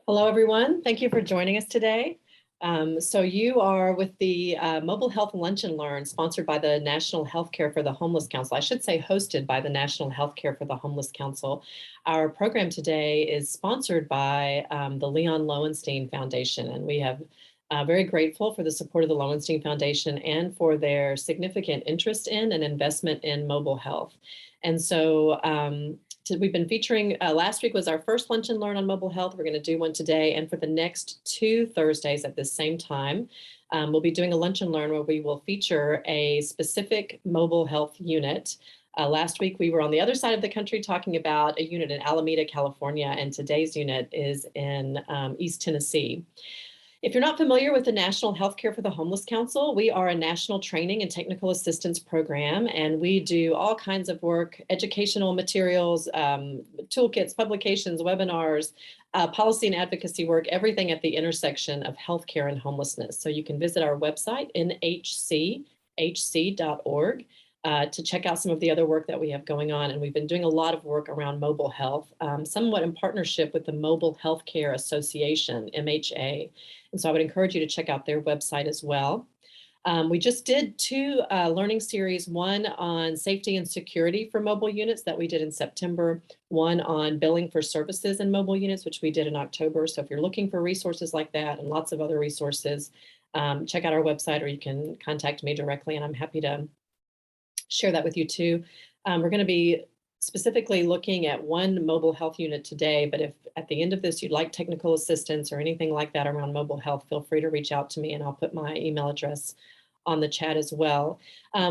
Hello, everyone. Thank you for joining us today. So you are with the Mobile Health Lunch and Learn, sponsored by the National Healthcare for the Homeless Council. I should say hosted by the National Healthcare for the Homeless Council. Our program today is sponsored by the Leon Lowenstein Foundation, and we have very grateful for the support of the Lowenstein Foundation and for their significant interest in and investment in mobile health. And so we've been featuring, last week was our first Lunch and Learn on mobile health. We're going to do one today. And for the next 2 Thursdays at the same time, we'll be doing a Lunch and Learn where we will feature a specific mobile health unit. Last week, we were on the other side of the country talking about a unit in Alameda, California, and today's unit is in East Tennessee. If you're not familiar with the National Healthcare for the Homeless Council, we are a national training and technical assistance program, and we do all kinds of work, educational materials, toolkits, publications, webinars, policy and advocacy work, everything at the intersection of healthcare and homelessness. So you can visit our website, NHCHC.org. To check out some of the other work that we have going on. And we've been doing a lot of work around mobile health, somewhat in partnership with the Mobile Healthcare Association, MHA. And so I would encourage you to check out their website as well. We just did 2 learning series, one on safety and security for mobile units that we did in September, one on billing for services in mobile units, which we did in October. So if you're looking for resources like that and lots of other resources, check out our website, or you can contact me directly, and I'm happy to share that with you too. We're going to be specifically looking at one mobile health unit today, but if at the end of this you'd like technical assistance or anything like that around mobile health, feel free to reach out to me, and I'll put my email address on the chat as well.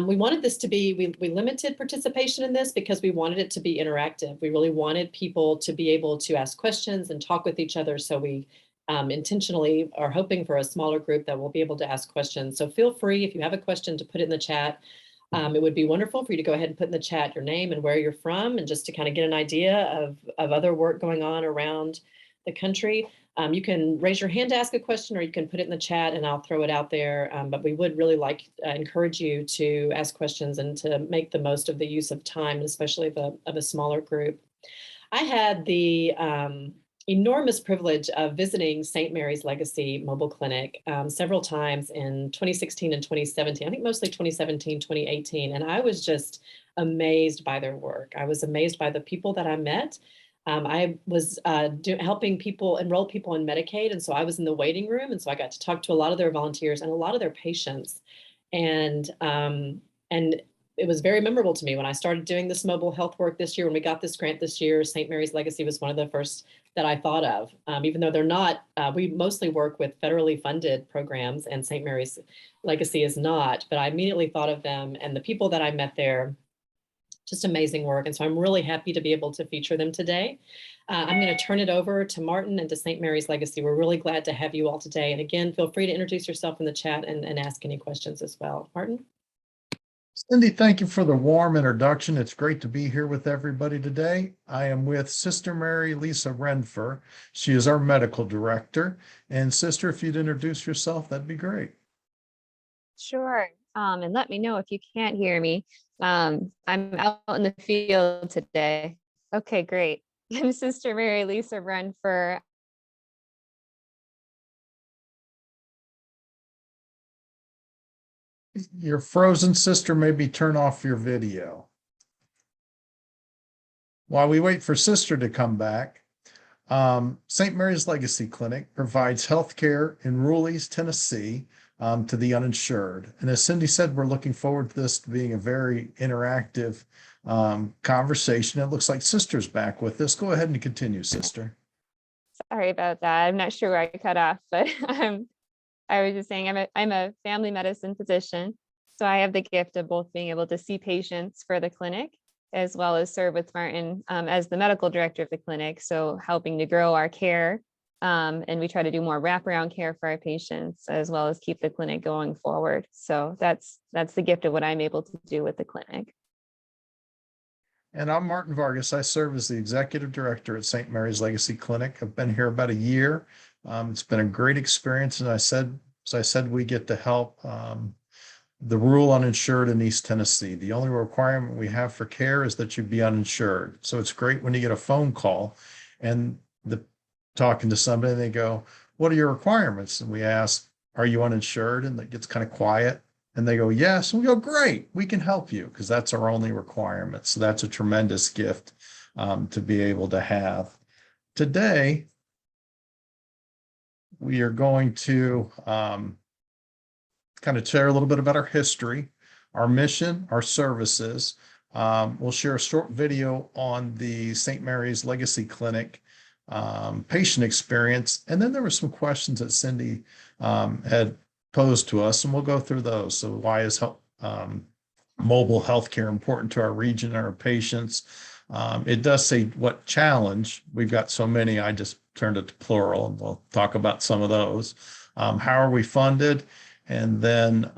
We wanted this to be, we limited participation in this because we wanted it to be interactive. We really wanted people to be able to ask questions and talk with each other. So we intentionally are hoping for a smaller group that will be able to ask questions. So feel free, if you have a question, to put it in the chat. It would be wonderful for you to go ahead and put in the chat your name and where you're from, and just to kind of get an idea of other work going on around the country. You can raise your hand to ask a question, or you can put it in the chat and I'll throw it out there. But we would really encourage you to ask questions and to make the most of the use of time, especially of a smaller group. I had the enormous privilege of visiting St. Mary's Legacy Mobile Clinic several times in 2016 and 2017, I think mostly 2017, 2018. And I was just amazed by their work. I was amazed by the people that I met. I was helping people enroll people in Medicaid. And so I was in the waiting room. And so I got to talk to a lot of their volunteers and a lot of their patients. And it was very memorable to me when I started doing this mobile health work this year. When we got this grant this year, St. Mary's Legacy was one of the first that I thought of, even though they're not, we mostly work with federally funded programs, and St. Mary's Legacy is not, but I immediately thought of them and the people that I met there. Just amazing work. And so I'm really happy to be able to feature them today. I'm going to turn it over to Martin and to St. Mary's Legacy. We're really glad to have you all today. And again, feel free to introduce yourself in the chat and ask any questions as well. Martin? Cindy, thank you for the warm introduction. It's great to be here with everybody today. I am with Sister Mary Lisa Renfer. She is our medical director. And Sister, if you'd introduce yourself, that'd be great. Sure. And let me know if you can't hear me. I'm out in the field today. Okay, great. I'm Sister Mary Lisa Renfer. You're frozen, Sister. Maybe turn off your video. While we wait for Sister to come back, St. Mary's Legacy Clinic provides healthcare in rural East Tennessee to the uninsured. And as Cindy said, we're looking forward to this being a very interactive conversation. It looks like Sister's back with us. Go ahead and continue, Sister. Sorry about that. I'm not sure where I cut off, but I was just saying I'm a family medicine physician. So I have the gift of both being able to see patients for the clinic, as well as serve with Martin as the medical director of the clinic. So helping to grow our care. And we try to do more wraparound care for our patients, as well as keep the clinic going forward. So that's the gift of what I'm able to do with the clinic. And I'm Martin Vargas. I serve as the executive director at St. Mary's Legacy Clinic. I've been here about a year. It's been a great experience. And as I said, we get to help the rural uninsured in East Tennessee. The only requirement we have for care is that you be uninsured. So it's great when you get a phone call and the talking to somebody and they go, what are your requirements? And we ask, are you uninsured? And it gets kind of quiet. And they go, yes. And we go, great, we can help you because that's our only requirement. So that's a tremendous gift to be able to have. Today, we are going to kind of share a little bit about our history, our mission, our services. We'll share a short video on the St. Mary's Legacy Clinic patient experience. And then there were some questions that Cindy had posed to us, and we'll go through those. So why is mobile healthcare important to our region and our patients? It does say what challenge. We've got so many, I just turned it to plural, and we'll talk about some of those. How are we funded? And then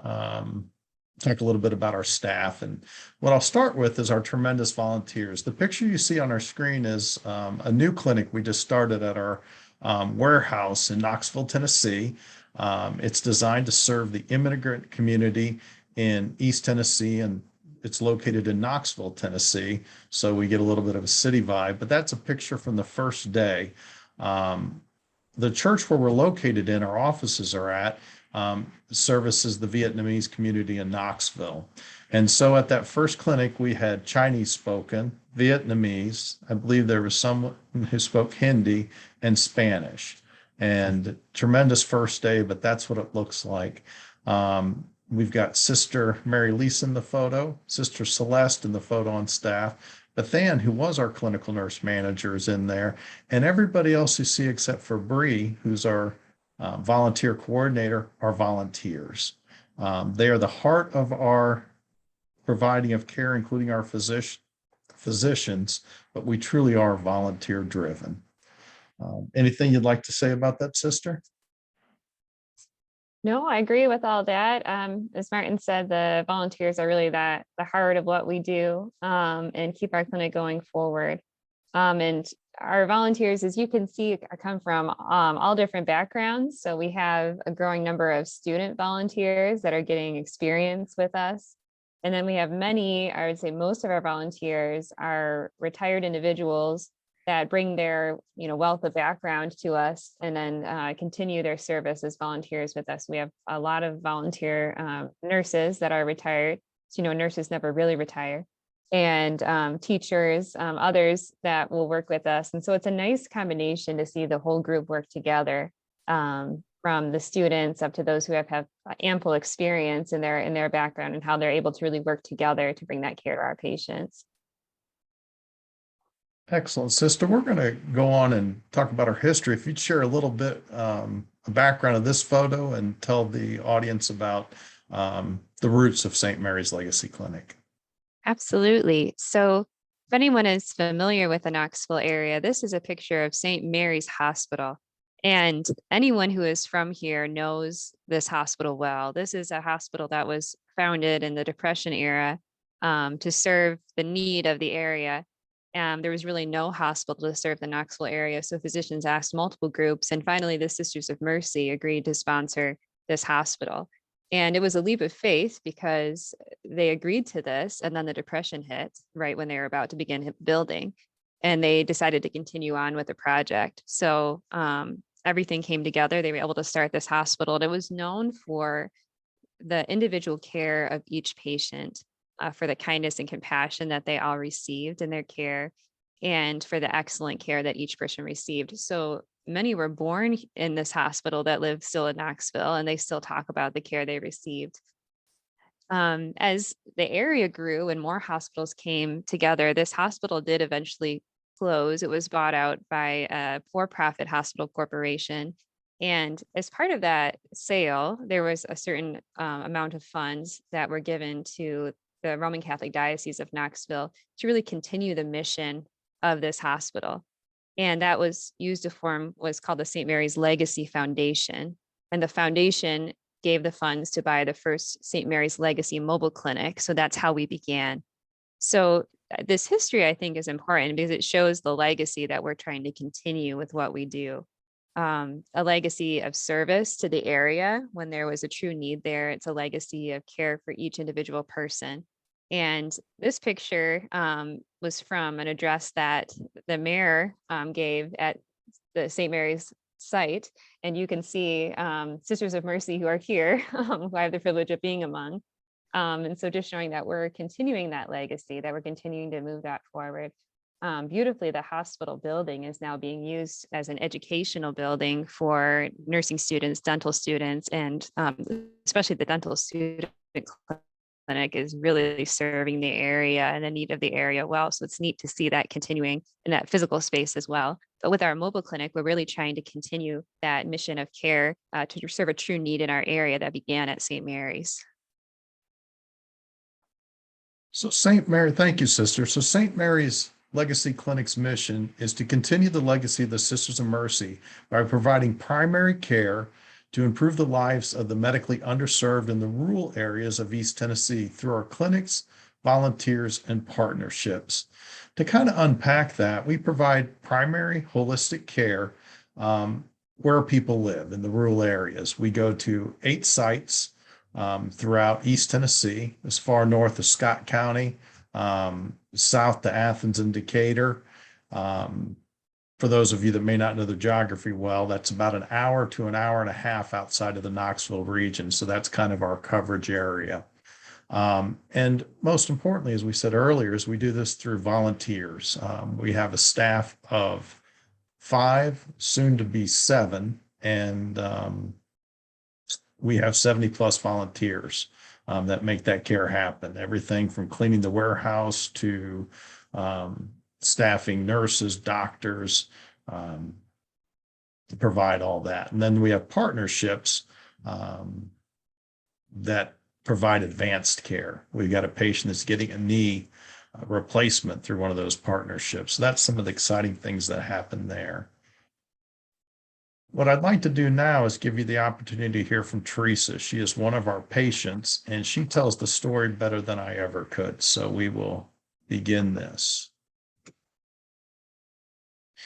talk a little bit about our staff. And what I'll start with is our tremendous volunteers. The picture you see on our screen is a new clinic we just started at our warehouse in Knoxville, Tennessee. It's designed to serve the immigrant community in East Tennessee, and it's located in Knoxville, Tennessee. So we get a little bit of a city vibe, but that's a picture from the first day. The church where we're located in, our offices are at, services the Vietnamese community in Knoxville. And so at that first clinic, we had Chinese spoken, Vietnamese. I believe there was someone who spoke Hindi and Spanish. And tremendous first day, but that's what it looks like. We've got Sister Mary Lisa in the photo, Sister Celeste in the photo on staff. Bethan, who was our clinical nurse manager, is in there. And everybody else you see except for Bree, who's our volunteer coordinator, are volunteers. They are the heart of our providing of care, including our physicians, but we truly are volunteer driven. Anything you'd like to say about that, Sister? No, I agree with all that. As Martin said, the volunteers are really the heart of what we do and keep our clinic going forward. And our volunteers, as you can see, come from all different backgrounds. So we have a growing number of student volunteers that are getting experience with us. And then we have many, I would say most of our volunteers are retired individuals that bring their wealth of background to us and then continue their service as volunteers with us. We have a lot of volunteer nurses that are retired. So, nurses never really retire. And teachers, others that will work with us. And so it's a nice combination to see the whole group work together, from the students up to those who have ample experience in their background and how they're able to really work together to bring that care to our patients. Excellent, Sister. We're going to go on and talk about our history. If you'd share a little bit a background of this photo and tell the audience about the roots of St. Mary's Legacy Clinic. Absolutely. So if anyone is familiar with the Knoxville area, this is a picture of St. Mary's Hospital. And anyone who is from here knows this hospital well. This is a hospital that was founded in the Depression era to serve the need of the area. There was really no hospital to serve the Knoxville area. So physicians asked multiple groups. And finally, the Sisters of Mercy agreed to sponsor this hospital. And it was a leap of faith because they agreed to this. And then the Depression hit right when they were about to begin building. And they decided to continue on with the project. So everything came together. They were able to start this hospital. And it was known for the individual care of each patient, for the kindness and compassion that they all received in their care, and for the excellent care that each person received. So many were born in this hospital that live still in Knoxville, and they still talk about the care they received. As the area grew and more hospitals came together, this hospital did eventually close. It was bought out by a for-profit hospital corporation. And as part of that sale, there was a certain amount of funds that were given to the Roman Catholic Diocese of Knoxville to really continue the mission of this hospital. And that was used to form what's called the St. Mary's Legacy Foundation. And the foundation gave the funds to buy the first St. Mary's Legacy mobile clinic. So that's how we began. So this history, I think, is important because it shows the legacy that we're trying to continue with what we do. A legacy of service to the area when there was a true need there. It's a legacy of care for each individual person. And this picture was from an address that the mayor gave at the St. Mary's site, and you can see Sisters of Mercy who are here, who I have the privilege of being among. And so just showing that we're continuing that legacy, that we're continuing to move that forward. Beautifully, the hospital building is now being used as an educational building for nursing students, dental students, and especially the dental student clinic is really serving the area and the need of the area well. So it's neat to see that continuing in that physical space as well. But with our mobile clinic, we're really trying to continue that mission of care to serve a true need in our area that began at St. Mary's. So St. Mary, thank you, sister. So St. Mary's Legacy Clinic's mission is to continue the legacy of the Sisters of Mercy by providing primary care to improve the lives of the medically underserved in the rural areas of East Tennessee through our clinics, volunteers, and partnerships. To kind of unpack that, we provide primary holistic care where people live in the rural areas. We go to 8 sites throughout East Tennessee, as far north as Scott County, south to Athens and Decatur. For those of you that may not know the geography well, that's about an hour to an hour and a half outside of the Knoxville region. So that's kind of our coverage area. And most importantly, as we said earlier, is we do this through volunteers. We have a staff of 5, soon to be 7, and we have 70 plus volunteers that make that care happen. Everything from cleaning the warehouse to staffing nurses, doctors, to provide all that. And then we have partnerships that provide advanced care. We've got a patient that's getting a knee replacement through one of those partnerships. So that's some of the exciting things that happen there. What I'd like to do now is give you the opportunity to hear from Teresa. She is one of our patients, and she tells the story better than I ever could. So we will begin this.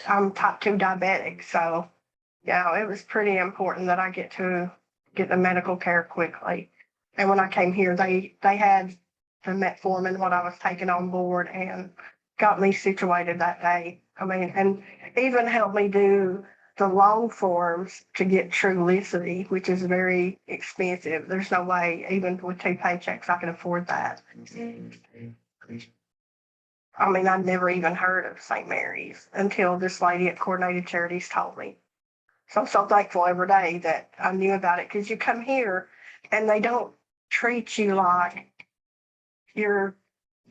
I'm type 2 diabetic, so it was pretty important that I get the medical care quickly. And when I came here, they had the metformin, what I was taking on board, and got me situated that day. I mean, and even helped me do the long forms to get Trulicity, which is very expensive. There's no way, even with 2 paychecks, I can afford that. I mean, I'd never even heard of St. Mary's until this lady at Coordinated Charities told me. So I'm so thankful every day that I knew about it, because you come here and they don't treat you like you're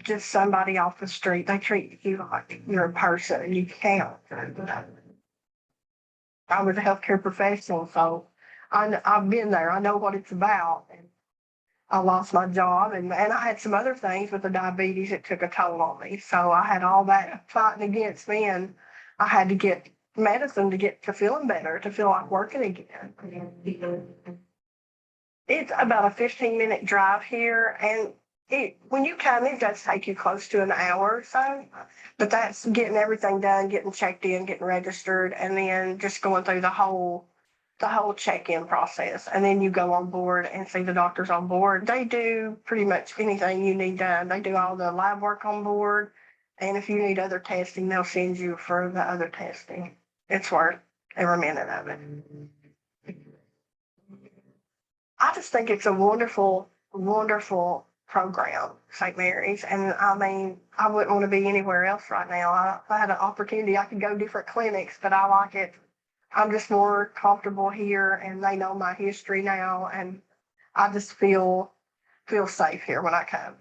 just somebody off the street. They treat you like you're a person and you count. I was a healthcare professional, so I've been there. I know what it's about. And I lost my job, and I had some other things with the diabetes that took a toll on me. So I had all that fighting against me, and I had to get medicine to get to feeling better, to feel like working again. It's about a 15-minute drive here, and when you come, it does take you close to an hour or so, but that's getting everything done, getting checked in, getting registered, and then just going through the whole check-in process. And then you go on board and see the doctors on board. They do pretty much anything you need done. They do all the lab work on board, and if you need other testing, they'll send you for the other testing. It's worth every minute of it. I just think it's a wonderful, wonderful program, St. Mary's. And I mean, I wouldn't want to be anywhere else right now. If I had an opportunity, I could go different clinics, but I like it. I'm just more comfortable here, and they know my history now, and I just feel safe here when I come.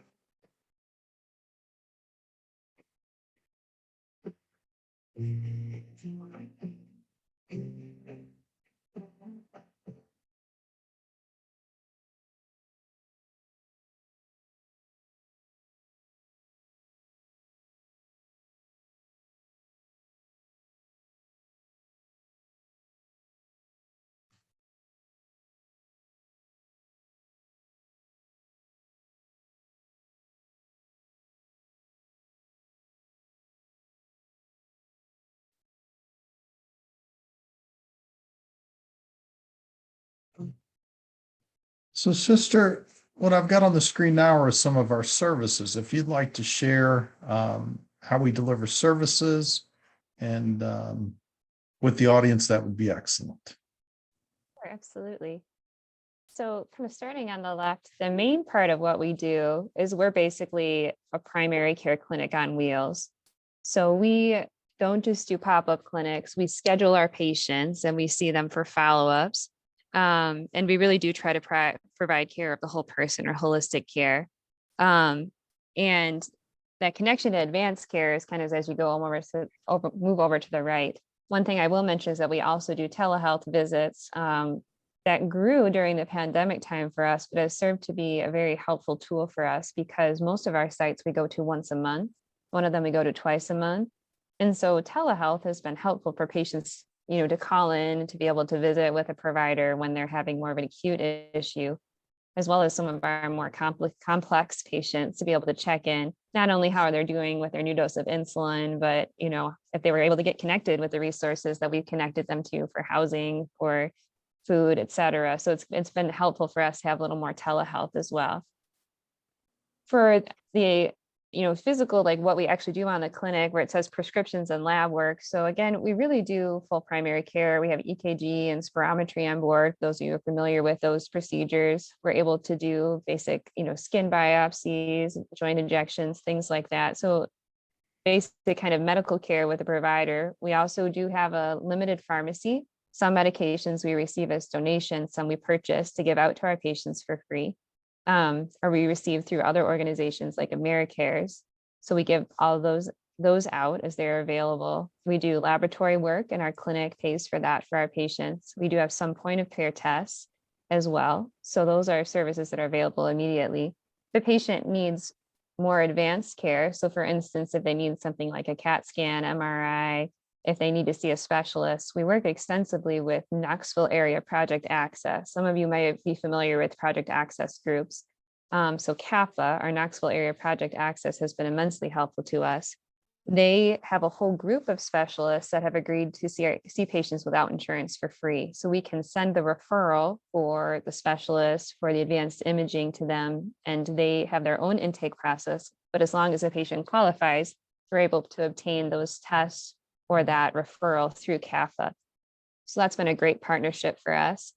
So, sister, what I've got on the screen now are some of our services. If you'd like to share how we deliver services and with the audience, that would be excellent. Sure, absolutely. So kind of starting on the left, the main part of what we do is we're basically a primary care clinic on wheels. So we don't just do pop-up clinics, we schedule our patients and we see them for follow-ups. And we really do try to provide care of the whole person, or holistic care. And that connection to advanced care is kind of as you go move over to the right. One thing I will mention is that we also do telehealth visits that grew during the pandemic time for us, but has served to be a very helpful tool for us, because most of our sites we go to once a month. One of them we go to twice a month. And so telehealth has been helpful for patients, to call in, to be able to visit with a provider when they're having more of an acute issue, as well as some of our more complex patients, to be able to check in, not only how they're doing with their new dose of insulin, but, if they were able to get connected with the resources that we've connected them to for housing, for food, et cetera. So it's been helpful for us to have a little more telehealth as well. For the physical, like what we actually do on the clinic, where it says prescriptions and lab work. So again, we really do full primary care. We have EKG and spirometry on board. Those of you who are familiar with those procedures, we're able to do basic, skin biopsies, joint injections, things like that. So basic kind of medical care with a provider. We also do have a limited pharmacy. Some medications we receive as donations, some we purchase to give out to our patients for free. Or we receive through other organizations like AmeriCares. So we give all those out as they're available. We do laboratory work, and our clinic pays for that for our patients. We do have some point of care tests as well. So those are services that are available immediately. The patient needs more advanced care. So for instance, if they need something like a CAT scan, MRI, if they need to see a specialist, we work extensively with Knoxville area Project Access. Some of you might be familiar with Project Access groups. So CAPA, our Knoxville area Project Access, has been immensely helpful to us. They have a whole group of specialists that have agreed to see patients without insurance for free. So we can send the referral for the specialist, for the advanced imaging to them, and they have their own intake process. But as long as the patient qualifies, we're able to obtain those tests or that referral through CAFA. So that's been a great partnership for us.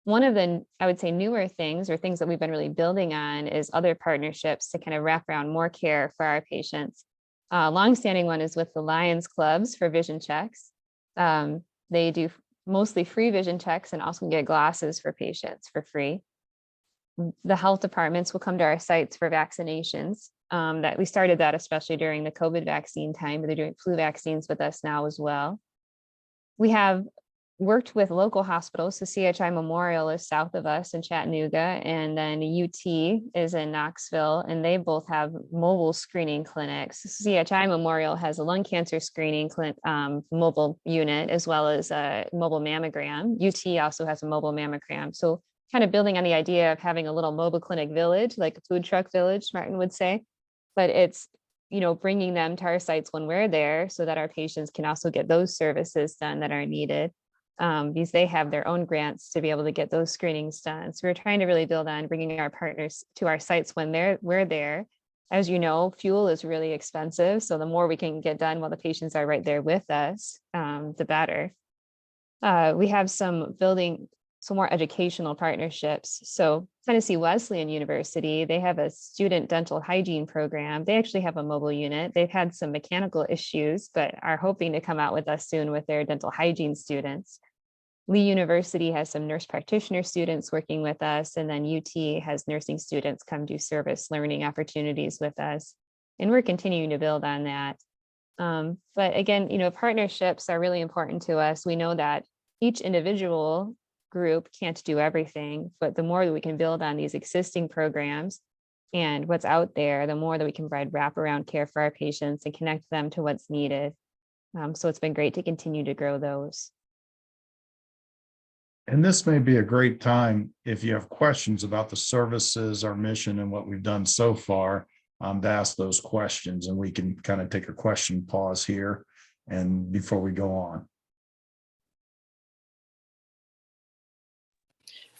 One of the, I would say, newer things, or things that we've been really building on, is other partnerships to kind of wrap around more care for our patients. Longstanding one is with the Lions Clubs for vision checks. They do mostly free vision checks and also get glasses for patients for free. The health departments will come to our sites for vaccinations. That we started that especially during the COVID vaccine time, but they're doing flu vaccines with us now as well. We have worked with local hospitals. So CHI Memorial is south of us in Chattanooga, and then UT is in Knoxville, and they both have mobile screening clinics. CHI Memorial has a lung cancer screening mobile unit, as well as a mobile mammogram. UT also has a mobile mammogram. So kind of building on the idea of having a little mobile clinic village, like a food truck village, Martin would say. But it's, bringing them to our sites when we're there so that our patients can also get those services done that are needed, because they have their own grants to be able to get those screenings done. So we're trying to really build on bringing our partners to our sites when we're there. As you know, fuel is really expensive. So the more we can get done while the patients are right there with us, the better. We have some more educational partnerships. So Tennessee Wesleyan University, they have a student dental hygiene program. They actually have a mobile unit. They've had some mechanical issues, but are hoping to come out with us soon with their dental hygiene students. Lee University has some nurse practitioner students working with us, and then UT has nursing students come do service learning opportunities with us. And we're continuing to build on that. But again, partnerships are really important to us. We know that each individual group can't do everything, but the more that we can build on these existing programs and what's out there, the more that we can provide wraparound care for our patients and connect them to what's needed. So it's been great to continue to grow those. And this may be a great time, if you have questions about the services, our mission, and what we've done so far, to ask those questions, and we can kind of take a question pause here and before we go on.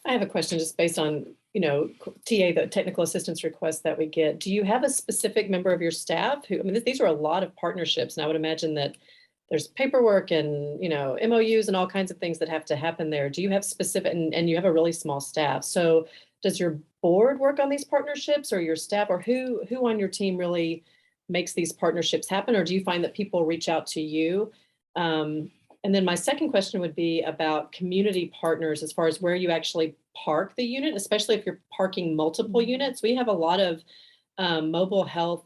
I have a question just based on, the technical assistance requests that we get. Do you have a specific member of your staff who, these are a lot of partnerships, and I would imagine that there's paperwork and, MOUs and all kinds of things that have to happen there. Do you have specific, and you have a really small staff. So does your board work on these partnerships, or your staff, or who on your team really makes these partnerships happen? Or do you find that people reach out to you? And then my second question would be about community partners, as far as where you actually park the unit, especially if you're parking multiple units. We have a lot of mobile health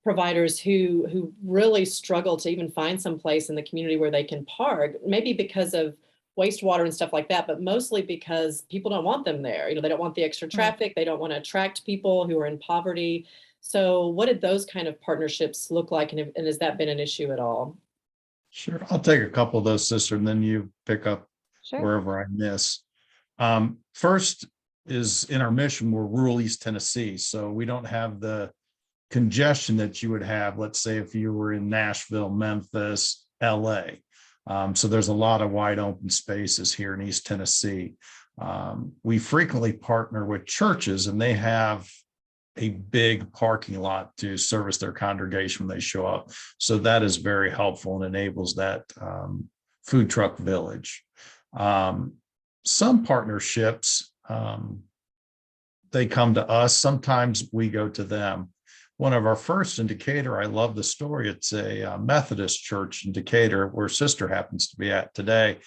providers who really struggle to even find some place in the community where they can park, maybe because of wastewater and stuff like that, but mostly because people don't want them there. They don't want the extra traffic. They don't want to attract people who are in poverty. So what did those kind of partnerships look like? And has that been an issue at all? Sure. I'll take a couple of those, sister, and then you pick up Sure. wherever I miss. First is in our mission, we're rural East Tennessee. So we don't have the congestion that you would have, let's say, if you were in Nashville, Memphis, LA. So there's a lot of wide open spaces here in East Tennessee. We frequently partner with churches, and they have a big parking lot to service their congregation when they show up. So that is very helpful and enables that food truck village. Some partnerships, they come to us. Sometimes we go to them. One of our first in Decatur, I love the story. It's a Methodist church in Decatur where Sister happens to be at today.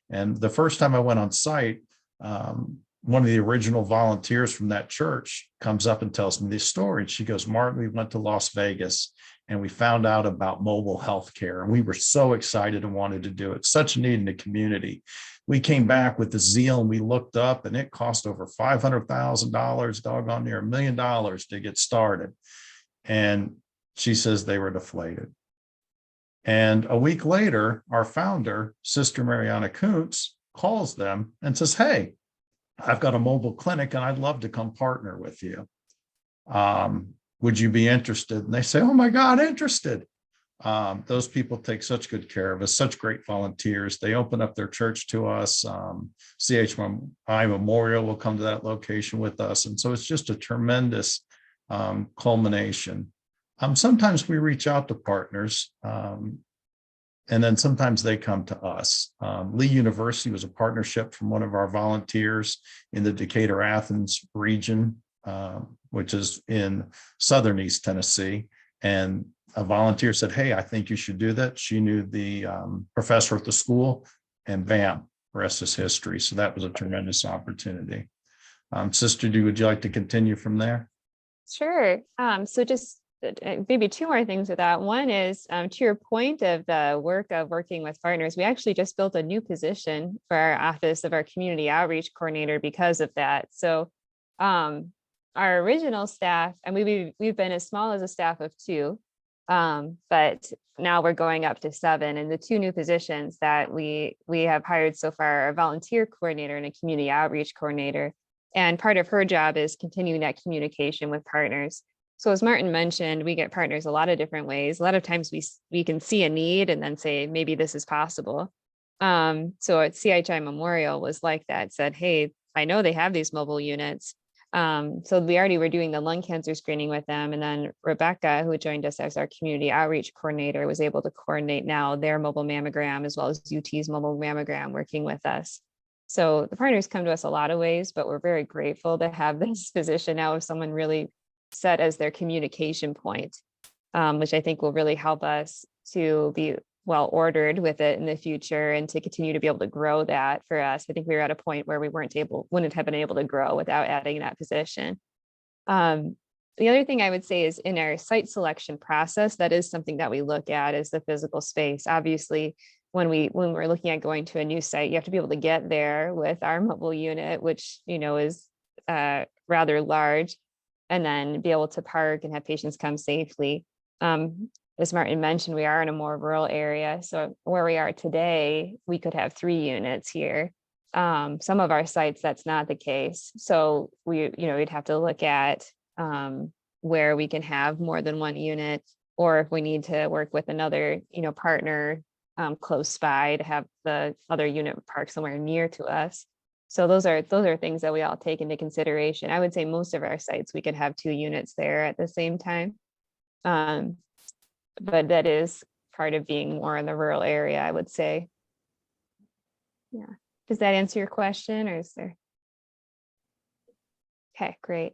And the first time I went on site, one of the original volunteers from that church comes up and tells me this story. And she goes, Martin, we went to Las Vegas and we found out about mobile health care. And we were so excited and wanted to do it. Such a need in the community. We came back with the zeal and we looked up, and it cost over $500,000, doggone near $1 million to get started. And she says they were deflated. And a week later, our founder, Sister Mariana Kuntz, calls them and says, hey, I've got a mobile clinic and I'd love to come partner with you. Would you be interested? And they say, oh my God, interested. Those people take such good care of us, such great volunteers. They open up their church to us. CHI Memorial will come to that location with us. And so it's just a tremendous culmination. Sometimes we reach out to partners, and then sometimes they come to us. Lee University was a partnership from one of our volunteers in the Decatur-Athens region, which is in southern East Tennessee. And a volunteer said, hey, I think you should do that. She knew the professor at the school, and bam, rest is history. So that was a tremendous opportunity. Sister, would you like to continue from there? Sure. So just maybe two more things with that. One is to your point of the work of working with partners, we actually just built a new position for our office of our community outreach coordinator because of that. So our original staff, and we've been as small as a staff of 2, but now we're going up to 7. And the 2 new positions that we have hired so far are a volunteer coordinator and a community outreach coordinator. And part of her job is continuing that communication with partners. So as Martin mentioned, we get partners a lot of different ways. A lot of times we can see a need and then say, maybe this is possible. So at CHI Memorial was like that, said, hey, I know they have these mobile units. So we already were doing the lung cancer screening with them. And then Rebecca, who joined us as our community outreach coordinator, was able to coordinate now their mobile mammogram as well as UT's mobile mammogram working with us. So the partners come to us a lot of ways, but we're very grateful to have this position now of someone really set as their communication point, which I think will really help us to be well ordered with it in the future and to continue to be able to grow that for us. I think we were at a point where we wouldn't have been able to grow without adding that position. The other thing I would say is in our site selection process, that is something that we look at is the physical space. Obviously, when we're looking at going to a new site, you have to be able to get there with our mobile unit, which, is rather large, and then be able to park and have patients come safely. As Martin mentioned, we are in a more rural area. So where we are today, we could have 3 units here. Some of our sites, that's not the case. So we'd have to look at where we can have more than 1 unit, or if we need to work with another, partner close by to have the other unit parked somewhere near to us. So those are things that we all take into consideration. I would say most of our sites, we could have 2 units there at the same time. But that is part of being more in the rural area, I would say. Yeah. Does that answer your question, or is there? Okay, great.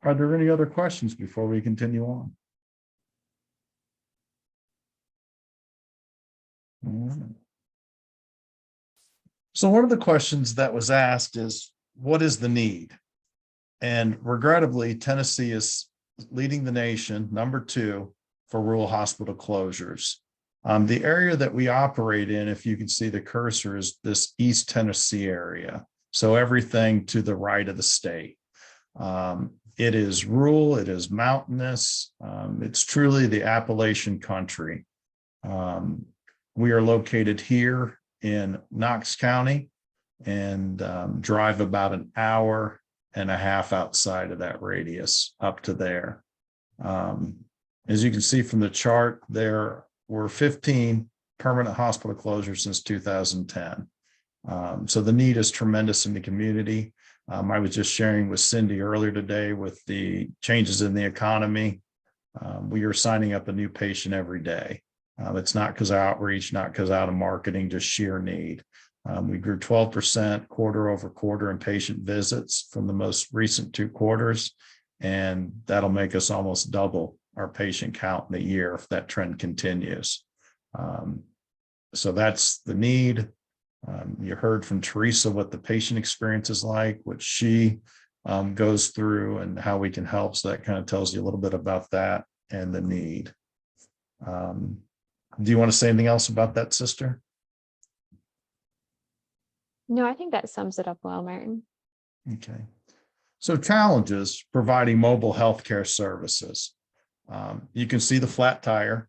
Are there any other questions before we continue on? All right. So one of the questions that was asked is, what is the need? And regrettably, Tennessee is leading the nation, #2, for rural hospital closures. The area that we operate in, if you can see the cursor, is this East Tennessee area. So everything to the right of the state. It is rural, it is mountainous. It's truly the Appalachian country. We are located here in Knox County and drive about an hour and a half outside of that radius up to there. As you can see from the chart, there were 15 permanent hospital closures since 2010. So the need is tremendous in the community. I was just sharing with Cindy earlier today with the changes in the economy. We are signing up a new patient every day. It's not because of outreach, not because out of marketing, just sheer need. We grew 12% quarter over quarter in patient visits from the most recent 2 quarters, and that'll make us almost double our patient count in a year if that trend continues. So that's the need. You heard from Teresa what the patient experience is like, what she goes through, and how we can help. So that kind of tells you a little bit about that and the need. Do you want to say anything else about that, sister? No, I think that sums it up well, Martin. Okay. So challenges providing mobile healthcare services. You can see the flat tire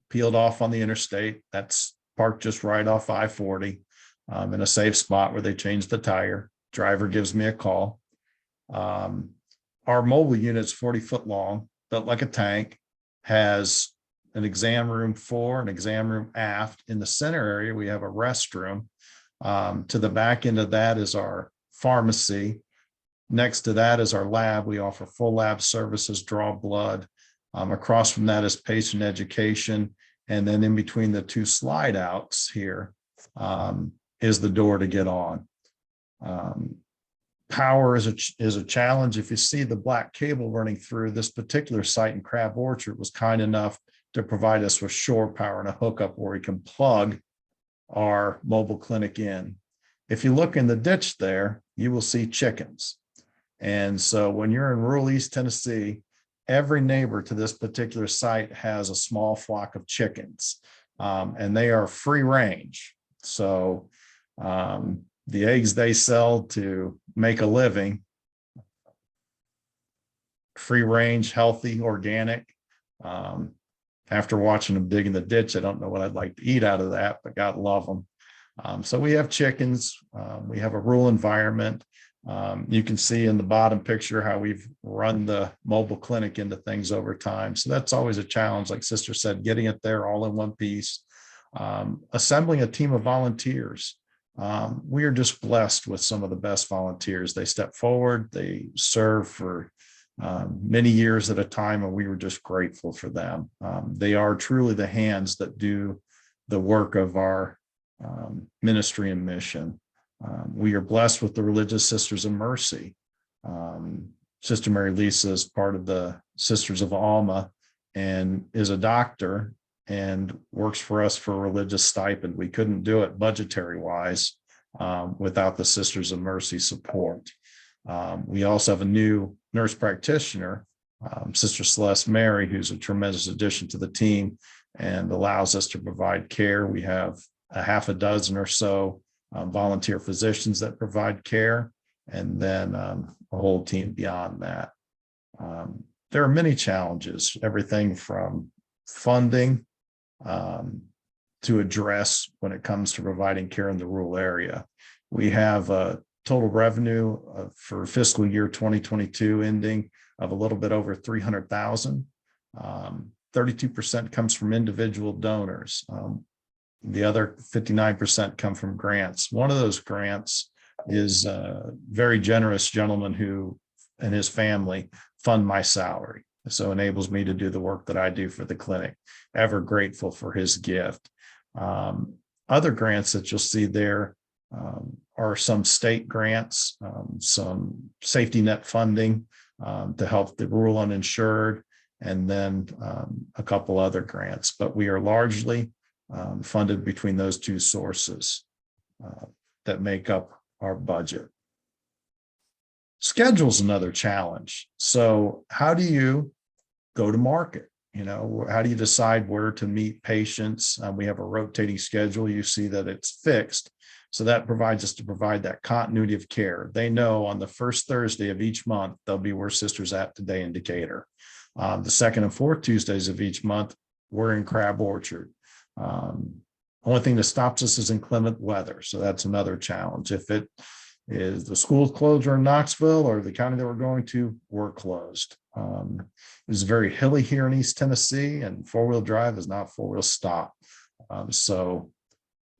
peeled off on the interstate. That's parked just right off I-40 in a safe spot where they changed the tire. Driver gives me a call. Our mobile unit's 40 foot long, built like a tank, has an exam room fore, an exam room aft. In the center area, we have a restroom. To the back end of that is our pharmacy. Next to that is our lab. We offer full lab services, draw blood. Across from that is patient education. And then in between the 2 slide outs here is the door to get on. Power is a challenge. If you see the black cable running through, this particular site in Crab Orchard was kind enough to provide us with shore power and a hookup where we can plug our mobile clinic in. If you look in the ditch there, you will see chickens. And so when you're in rural East Tennessee, every neighbor to this particular site has a small flock of chickens, and they are free range. So the eggs they sell to make a living, free range, healthy, organic. After watching them dig in the ditch, I don't know what I'd like to eat out of that, but God love them. So we have chickens. We have a rural environment. You can see in the bottom picture how we've run the mobile clinic into things over time. So that's always a challenge, like Sister said, getting it there all in one piece. Assembling a team of volunteers. We are just blessed with some of the best volunteers. They step forward, they serve for many years at a time, and we were just grateful for them. They are truly the hands that do the work of our ministry and mission. We are blessed with the Religious Sisters of Mercy. Sister Mary Lisa is part of the Sisters of Alma and is a doctor and works for us for a religious stipend. We couldn't do it budgetary wise without the Sisters of Mercy support. We also have a new nurse practitioner, Sister Celeste Mary, who's a tremendous addition to the team and allows us to provide care. We have a half a dozen or so volunteer physicians that provide care, and then a whole team beyond that. There are many challenges, everything from funding to address when it comes to providing care in the rural area. We have a total revenue for fiscal year 2022 ending of a little bit over 300,000. 32% comes from individual donors. The other 59% come from grants. One of those grants is a very generous gentleman who and his family fund my salary. So enables me to do the work that I do for the clinic. Ever grateful for his gift. Other grants that you'll see there are some state grants, some safety net funding to help the rural uninsured, and then a couple other grants. But we are largely funded between those two sources that make up our budget. Schedule's another challenge. So how do you go to market? You know, how do you decide where to meet patients? We have a rotating schedule. You see that it's fixed. So that provides us to provide that continuity of care. They know on the first Thursday of each month, they'll be where Sister's at today in Decatur. The second and fourth Tuesdays of each month, we're in Crab Orchard. Only thing that stops us is inclement weather. So that's another challenge. If it is the school closure in Knoxville or the county that we're going to, we're closed. It's very hilly here in East Tennessee, and four-wheel drive is not four-wheel stop. So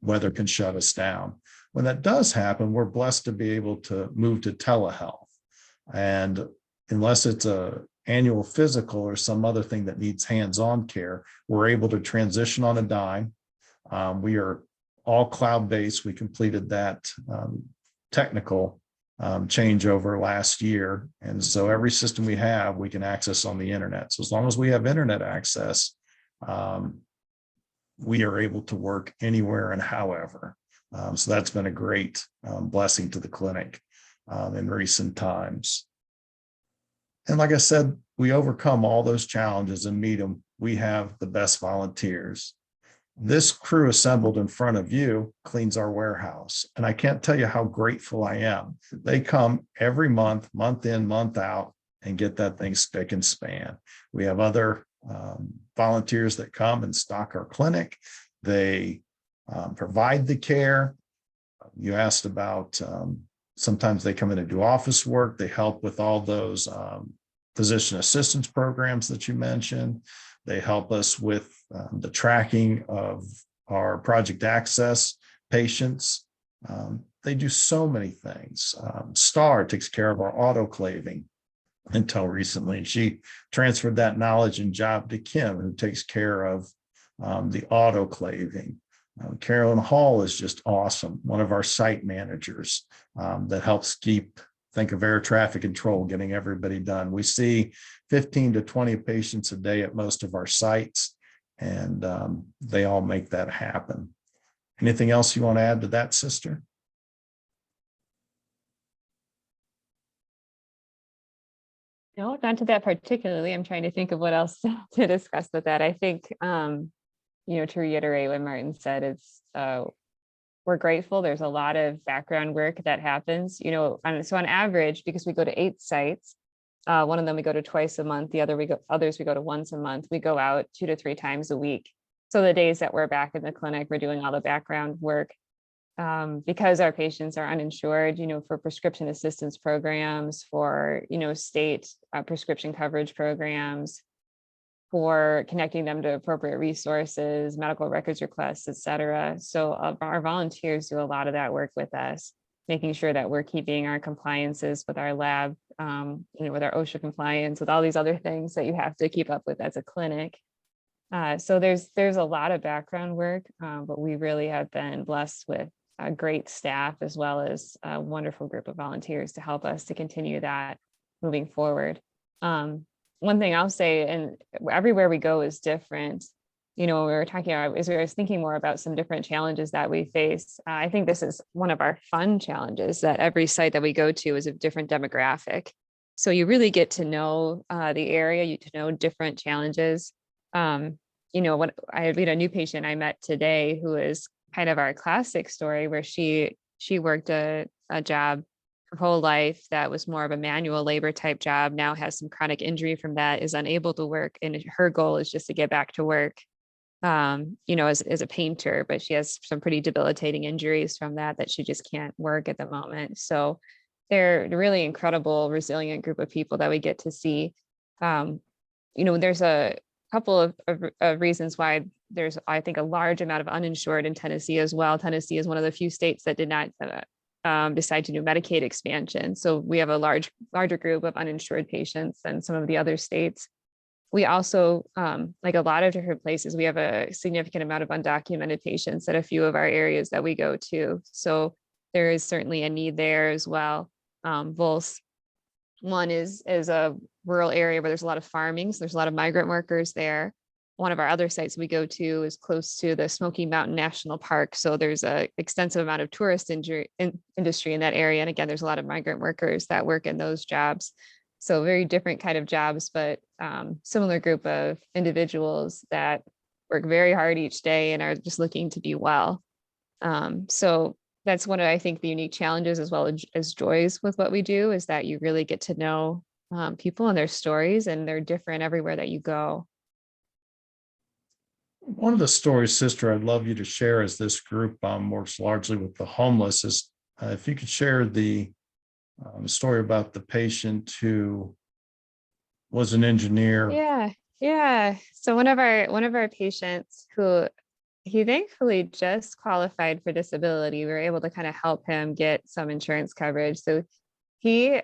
weather can shut us down. When that does happen, we're blessed to be able to move to telehealth. And unless it's a annual physical or some other thing that needs hands-on care, we're able to transition on a dime. We are all cloud-based. We completed that technical changeover last year. And so every system we have, we can access on the internet. So as long as we have internet access, we are able to work anywhere and however. So that's been a great blessing to the clinic in recent times. And like I said, we overcome all those challenges and meet them. We have the best volunteers. This crew assembled in front of you cleans our warehouse. And I can't tell you how grateful I am. They come every month, month in, month out, and get that thing spick and span. We have other volunteers that come and stock our clinic. They provide the care. You asked about sometimes they come in and do office work. They help with all those physician assistance programs that you mentioned. They help us with the tracking of our Project Access patients. They do so many things. Star takes care of our autoclaving until recently. She transferred that knowledge and job to Kim, who takes care of the autoclaving. Carolyn Hall is just awesome, one of our site managers that helps think of air traffic control, getting everybody done. We see 15 to 20 patients a day at most of our sites, and they all make that happen. Anything else you want to add to that, Sister? No, not to that particularly. I'm trying to think of what else to discuss with that. I think, to reiterate what Martin said, it's we're grateful. There's a lot of background work that happens, so on average, because we go to 8 sites, one of them we go to twice a month, others we go to once a month. We go out 2 to 3 times a week. So the days that we're back in the clinic, we're doing all the background work. Because our patients are uninsured, for prescription assistance programs, for, state prescription coverage programs, for connecting them to appropriate resources, medical records requests, et cetera. So our volunteers do a lot of that work with us, making sure that we're keeping our compliances with our lab, with our OSHA compliance, with all these other things that you have to keep up with as a clinic. So there's a lot of background work, but we really have been blessed with a great staff, as well as a wonderful group of volunteers to help us to continue that moving forward. One thing I'll say, and everywhere we go is different. When we were talking about, I was thinking more about some different challenges that we face. I think this is one of our fun challenges, that every site that we go to is a different demographic. So you really get to know the area, you to know different challenges. When I had a new patient I met today who is kind of our classic story, where she worked a job her whole life that was more of a manual labor type job, now has some chronic injury from that, is unable to work, and her goal is just to get back to work as a painter, but she has some pretty debilitating injuries from that she just can't work at the moment. So they're a really incredible, resilient group of people that we get to see. There's a couple of reasons why there's, I think, a large amount of uninsured in Tennessee as well. Tennessee is one of the few states that did not decide to do Medicaid expansion. So we have a larger group of uninsured patients than some of the other states. We also, like a lot of different places, we have a significant amount of undocumented patients at a few of our areas that we go to. So there is certainly a need there as well. Both one is a rural area where there's a lot of farming, so there's a lot of migrant workers there. One of our other sites we go to is close to the Smoky Mountain National Park. So there's an extensive amount of tourist industry in that area. And again, there's a lot of migrant workers that work in those jobs. So very different kind of jobs, but similar group of individuals that work very hard each day and are just looking to be well. So that's one of, I think, the unique challenges as well as joys with what we do, is that you really get to know people and their stories, and they're different everywhere that you go. One of the stories, Sister, I'd love you to share, as this group works largely with the homeless, is if you could share the story about the patient who was an engineer. Yeah. So one of our patients, who he thankfully just qualified for disability, we were able to kind of help him get some insurance coverage. So he,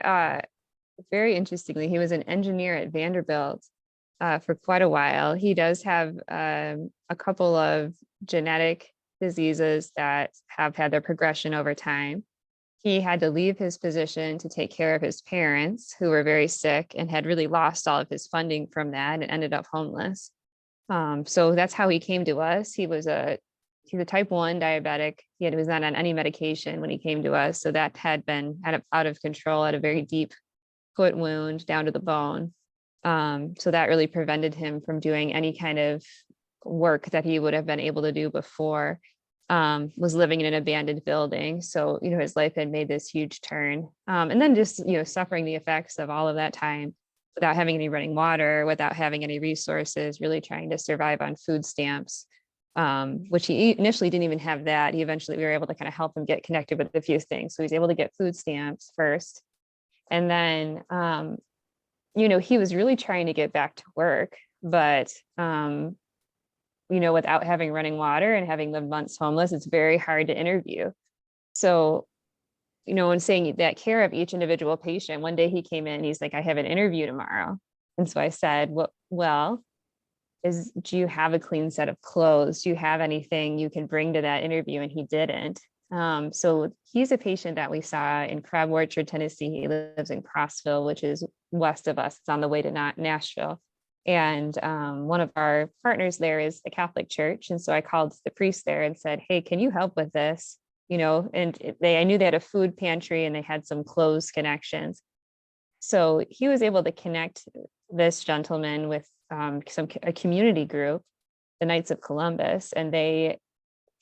very interestingly, he was an engineer at Vanderbilt for quite a while. He does have a couple of genetic diseases that have had their progression over time. He had to leave his position to take care of his parents, who were very sick and had really lost all of his funding from that and ended up homeless. So that's how he came to us. He's a type 1 diabetic. He was not on any medication when he came to us. So that had been out of control, at a very deep foot wound down to the bone. So that really prevented him from doing any kind of work that he would have been able to do before. Was living in an abandoned building. So, his life had made this huge turn. And then just, suffering the effects of all of that time without having any running water, without having any resources, really trying to survive on food stamps, which he initially didn't even have that. We were able to kind of help him get connected with a few things. So he's able to get food stamps first. And then, he was really trying to get back to work, but, without having running water and having lived months homeless, it's very hard to interview. So, when saying that care of each individual patient, one day he came in and he's like, I have an interview tomorrow. And so I said, well, do you have a clean set of clothes? Do you have anything you can bring to that interview? And he didn't. So he's a patient that we saw in Crab Orchard, Tennessee. He lives in Knoxville, which is west of us. It's on the way to Nashville. And one of our partners there is the Catholic Church. And so I called the priest there and said, hey, can you help with this? And I knew they had a food pantry and they had some clothes connections. So he was able to connect this gentleman with a community group, the Knights of Columbus, and they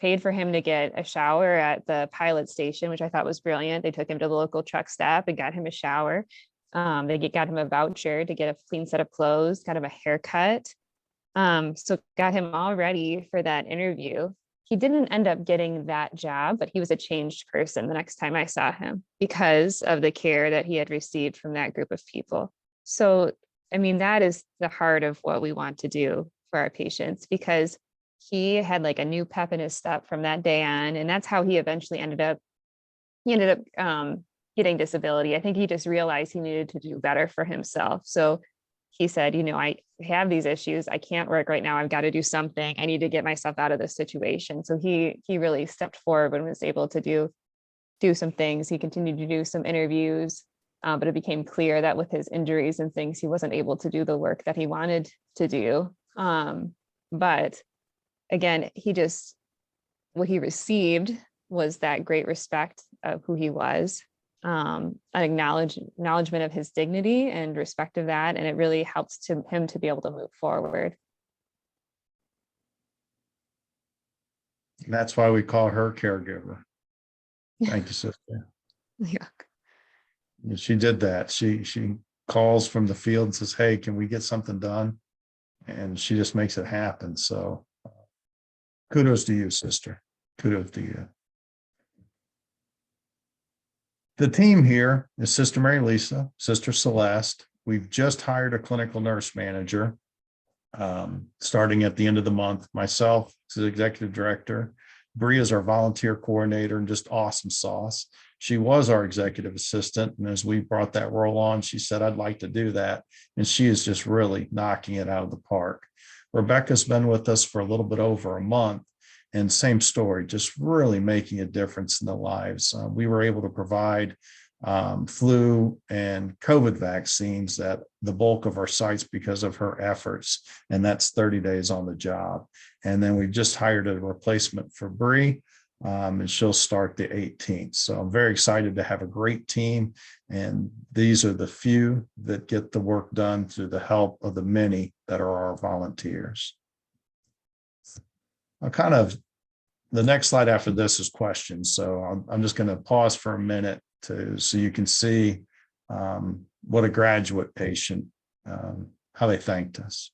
paid for him to get a shower at the pilot station, which I thought was brilliant. They took him to the local truck stop and got him a shower. They got him a voucher to get a clean set of clothes, got him a haircut. So got him all ready for that interview. He didn't end up getting that job, but he was a changed person the next time I saw him because of the care that he had received from that group of people. So, that is the heart of what we want to do for our patients, because he had like a new pep in his step from that day on. And that's how he eventually ended up getting disability. I think he just realized he needed to do better for himself. So he said, I have these issues. I can't work right now. I've got to do something. I need to get myself out of this situation. So he really stepped forward and was able to do some things. He continued to do some interviews, but it became clear that with his injuries and things, he wasn't able to do the work that he wanted to do. But again, what he received was that great respect of who he was, an acknowledgement of his dignity and respect of that. And it really helps him to be able to move forward. And that's why we call her caregiver. Thank you, sister. Yeah. She did that. She calls from the field and says, hey, can we get something done? And she just makes it happen. So kudos to you, sister. Kudos to you. The team here is Sister Mary Lisa, Sister Celeste. We've just hired a clinical nurse manager starting at the end of the month. Myself as executive director. Bree is our volunteer coordinator and just awesome sauce. She was our executive assistant. And as we brought that role on, she said, I'd like to do that. And she is just really knocking it out of the park. Rebecca's been with us for a little bit over a month. And same story, just really making a difference in the lives. We were able to provide flu and COVID vaccines at the bulk of our sites because of her efforts. And that's 30 days on the job. And then we just hired a replacement for Bree, and she'll start the 18th. So I'm very excited to have a great team. And these are the few that get the work done through the help of the many that are our volunteers. The next slide after this is questions. So I'm just going to pause for a minute so you can see what a graduate patient, how they thanked us.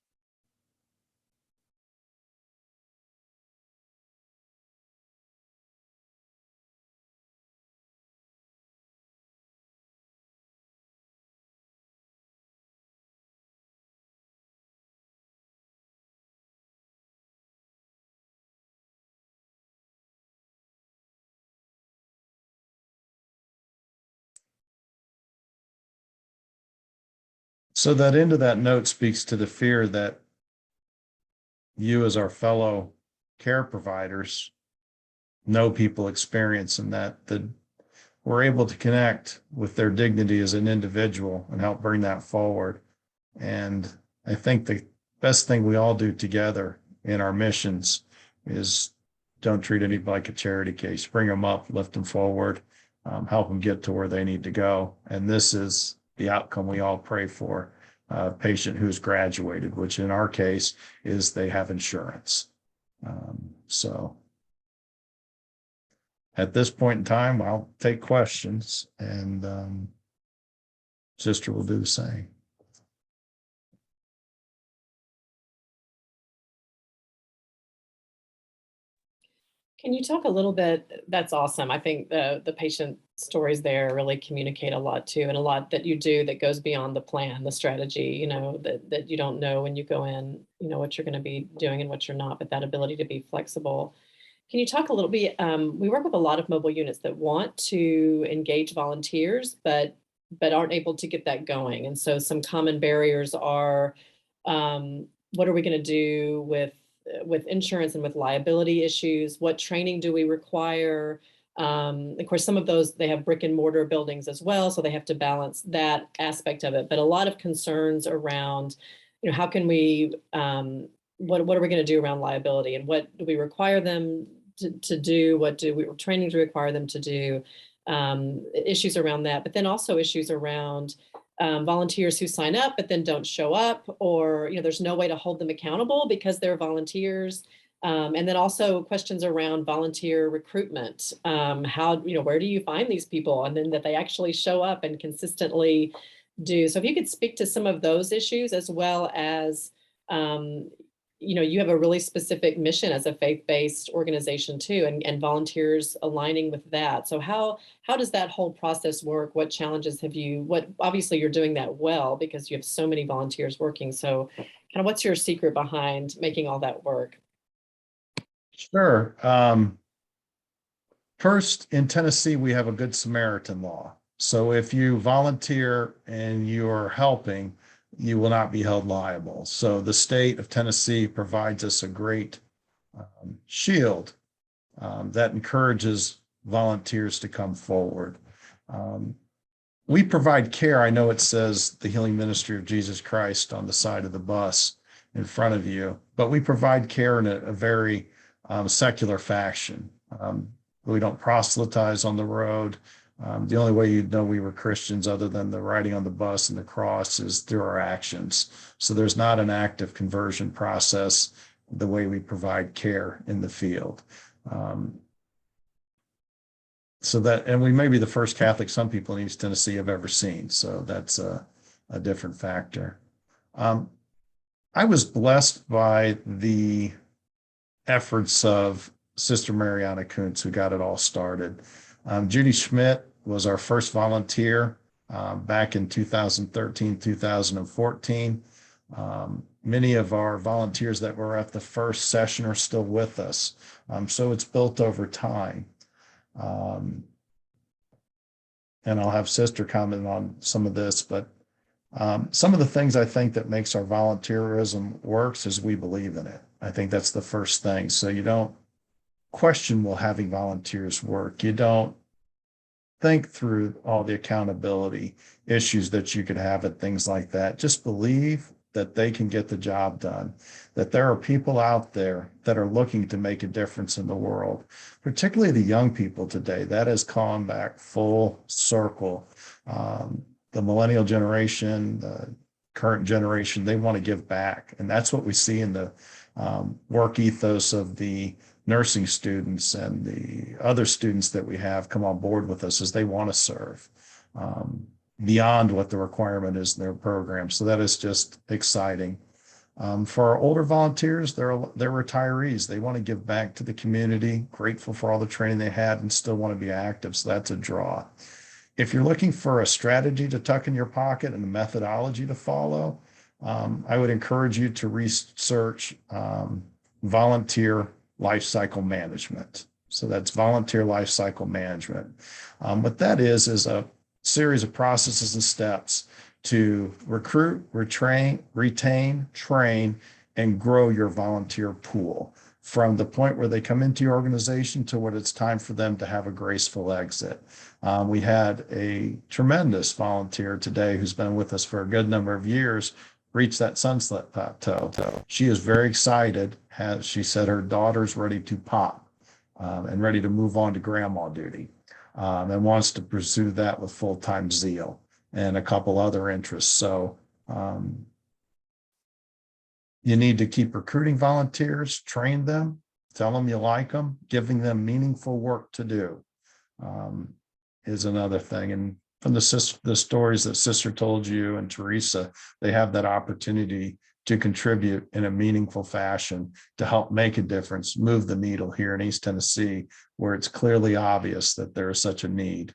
So that end of that note speaks to the fear that you as our fellow care providers know people experiencing that we're able to connect with their dignity as an individual and help bring that forward. And I think the best thing we all do together in our missions is don't treat anybody like a charity case. Bring them up, lift them forward, help them get to where they need to go. And this is the outcome we all pray for, a patient who's graduated, which in our case is they have insurance. So at this point in time, I'll take questions, and Sister will do the same. Can you talk a little bit? That's awesome. I think the patient stories there really communicate a lot too, and a lot that you do that goes beyond the plan, the strategy, that you don't know when you go in, what you're going to be doing and what you're not, but that ability to be flexible. Can you talk a little bit? We work with a lot of mobile units that want to engage volunteers, but aren't able to get that going. And so some common barriers are, what are we going to do with insurance and with liability issues? What training do we require? Of course, some of those, they have brick and mortar buildings as well, so they have to balance that aspect of it. But a lot of concerns around, how can we, what are we going to do around liability, and what do we require them to do? What training do we require them to do? Issues around that, but then also issues around volunteers who sign up but then don't show up, or there's no way to hold them accountable because they're volunteers. And then also questions around volunteer recruitment. Where do you find these people, and then that they actually show up and consistently do. So if you could speak to some of those issues, as well as you have a really specific mission as a faith-based organization too, and volunteers aligning with that. So how does that whole process work? What challenges have you, obviously you're doing that well because you have so many volunteers working. So kind of what's your secret behind making all that work? Sure. First, in Tennessee, we have a Good Samaritan law. So if you volunteer and you're helping, you will not be held liable. So the state of Tennessee provides us a great shield that encourages volunteers to come forward. We provide care. I know it says the Healing Ministry of Jesus Christ on the side of the bus in front of you, but we provide care in a very secular fashion. We don't proselytize on the road. The only way you'd know we were Christians, other than the writing on the bus and the cross, is through our actions. So there's not an active conversion process the way we provide care in the field. And we may be the first Catholic some people in East Tennessee have ever seen. So that's a different factor. I was blessed by the efforts of Sister Mariana Kuntz, who got it all started. Judy Schmidt was our first volunteer back in 2013, 2014. Many of our volunteers that were at the first session are still with us. So it's built over time. and I'll have Sister comment on some of this, but some of the things I think that makes our volunteerism works is we believe in it. I think that's the first thing. So you don't question, will having volunteers work? You don't think through all the accountability issues that you could have at things like that. Just believe that they can get the job done, that there are people out there that are looking to make a difference in the world, particularly the young people today. That is calling back full circle. The millennial generation, the current generation, they want to give back. And that's what we see in the work ethos of the nursing students and the other students that we have come on board with us, is they want to serve beyond what the requirement is in their program. So that is just exciting. For our older volunteers, they're retirees. They want to give back to the community, grateful for all the training they had, and still want to be active. So that's a draw. If you're looking for a strategy to tuck in your pocket and a methodology to follow, I would encourage you to research volunteer life cycle management. So that's volunteer life cycle management. What that is a series of processes and steps to recruit, retain, train, and grow your volunteer pool from the point where they come into your organization to when it's time for them to have a graceful exit. We had a tremendous volunteer today who's been with us for a good number of years reach that sunset plateau. She is very excited. She said her daughter's ready to pop and ready to move on to grandma duty, and wants to pursue that with full-time zeal and a couple other interests. So you need to keep recruiting volunteers, train them, tell them you like them, giving them meaningful work to do is another thing. And from the stories that Sister told you and Teresa, they have that opportunity to contribute in a meaningful fashion to help make a difference, move the needle here in East Tennessee, where it's clearly obvious that there is such a need.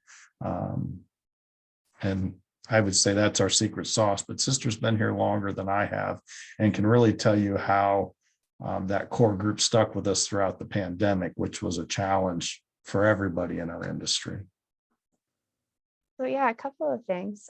And I would say that's our secret sauce, but Sister's been here longer than I have and can really tell you how that core group stuck with us throughout the pandemic, which was a challenge for everybody in our industry. So yeah, a couple of things.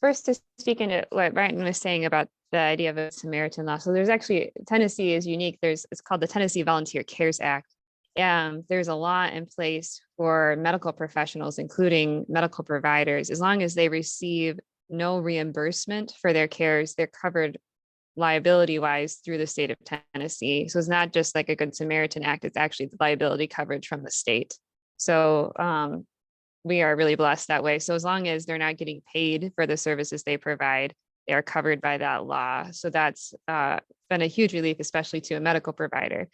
First, to speak into what Brian was saying about the idea of a Samaritan law. So there's actually, Tennessee is unique. It's called the Tennessee Volunteer Cares Act. There's a law in place for medical professionals, including medical providers. As long as they receive no reimbursement for their cares, they're covered liability-wise through the state of Tennessee. So it's not just like a Good Samaritan Act, it's actually the liability coverage from the state. So we are really blessed that way. So as long as they're not getting paid for the services they provide, they are covered by that law. So that's been a huge relief, especially to a medical provider